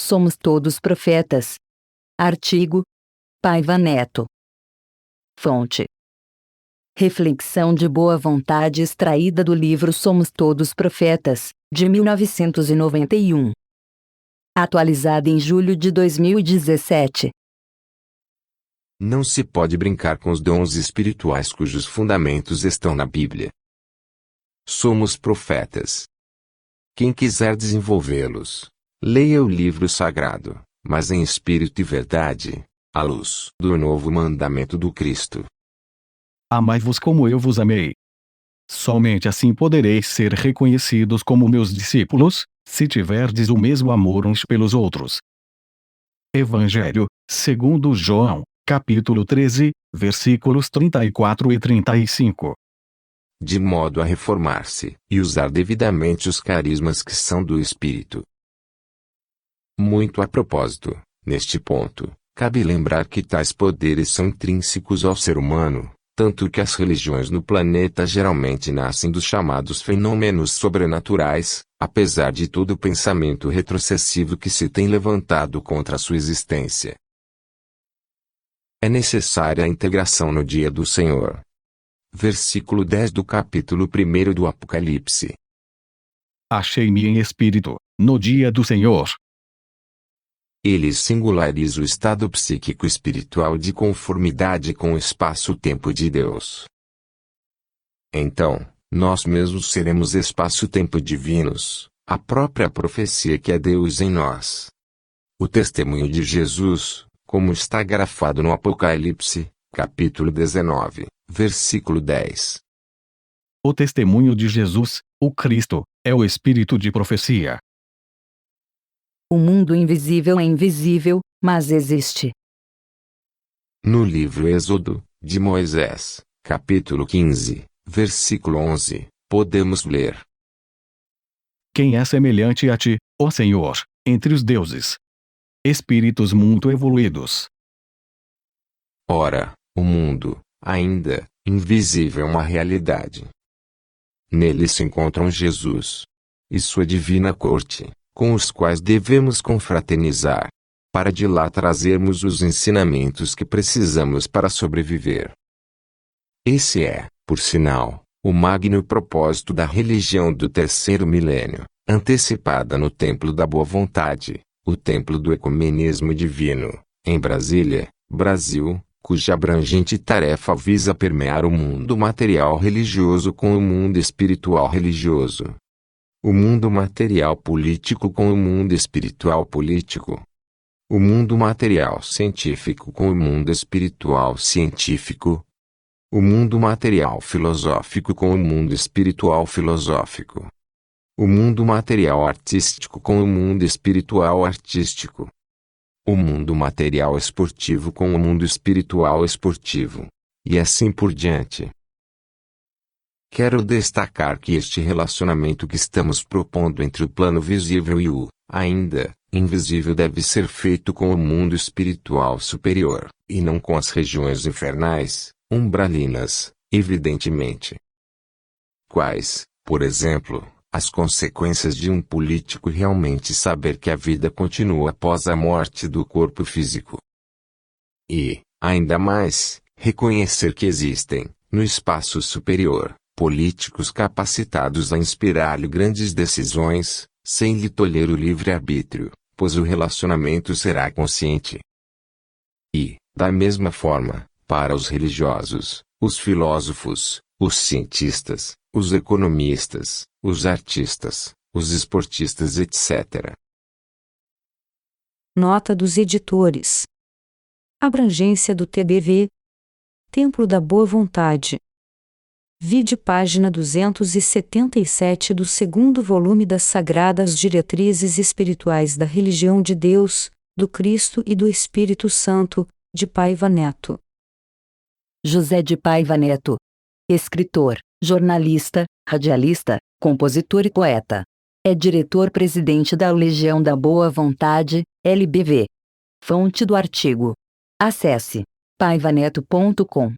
Somos todos profetas. Artigo: Paiva Neto. Fonte: reflexão de boa vontade extraída do livro Somos Todos Profetas, de 1991. Atualizada em julho de 2017. Não se pode brincar com os dons espirituais cujos fundamentos estão na Bíblia. Somos profetas. Quem quiser desenvolvê-los, leia o livro sagrado, mas em espírito e verdade, à luz do novo mandamento do Cristo. Amai-vos como eu vos amei. Somente assim podereis ser reconhecidos como meus discípulos, se tiverdes o mesmo amor uns pelos outros. Evangelho, segundo João, capítulo 13, versículos 34 e 35. De modo a reformar-se e usar devidamente os carismas que são do Espírito. Muito a propósito, neste ponto, cabe lembrar que tais poderes são intrínsecos ao ser humano, tanto que as religiões no planeta geralmente nascem dos chamados fenômenos sobrenaturais, apesar de todo o pensamento retrocessivo que se tem levantado contra a sua existência. É necessária a integração no dia do Senhor. Versículo 10 do capítulo 1 do Apocalipse. Achei-me em espírito, no dia do Senhor. Ele singulariza o estado psíquico espiritual de conformidade com o espaço-tempo de Deus. Então, nós mesmos seremos espaço-tempo divinos, a própria profecia que é Deus em nós. O testemunho de Jesus, como está grafado no Apocalipse, capítulo 19, versículo 10. O testemunho de Jesus, o Cristo, é o espírito de profecia. O mundo invisível é invisível, mas existe. No livro Êxodo, de Moisés, capítulo 15, versículo 11, podemos ler: Quem é semelhante a ti, ó Senhor, entre os deuses? Espíritos muito evoluídos. Ora, o mundo, ainda, invisível é uma realidade. Nele se encontram Jesus e sua divina corte, com os quais devemos confraternizar, para de lá trazermos os ensinamentos que precisamos para sobreviver. Esse é, por sinal, o magno propósito da religião do terceiro milênio, antecipada no Templo da Boa Vontade, o Templo do Ecumenismo Divino, em Brasília, Brasil, cuja abrangente tarefa visa permear o mundo material religioso com o mundo espiritual religioso. O mundo material político com o mundo espiritual político. O mundo material científico com o mundo espiritual científico. O mundo material filosófico com o mundo espiritual filosófico. O mundo material artístico com o mundo espiritual artístico. O mundo material esportivo com o mundo espiritual esportivo. E assim por diante. Quero destacar que este relacionamento que estamos propondo entre o plano visível e o, ainda, invisível deve ser feito com o mundo espiritual superior, e não com as regiões infernais, umbralinas, evidentemente. Quais, por exemplo, as consequências de um político realmente saber que a vida continua após a morte do corpo físico? E, ainda mais, reconhecer que existem, no espaço superior, políticos capacitados a inspirar-lhe grandes decisões, sem lhe tolher o livre-arbítrio, pois o relacionamento será consciente. E, da mesma forma, para os religiosos, os filósofos, os cientistas, os economistas, os artistas, os esportistas, etc. Nota dos editores. Abrangência do TBV. Templo da Boa Vontade. Vide página 277 do segundo volume das Sagradas Diretrizes Espirituais da Religião de Deus, do Cristo e do Espírito Santo, de Paiva Neto. José de Paiva Neto. Escritor, jornalista, radialista, compositor e poeta. É diretor-presidente da Legião da Boa Vontade, LBV. Fonte do artigo. Acesse paivaneto.com.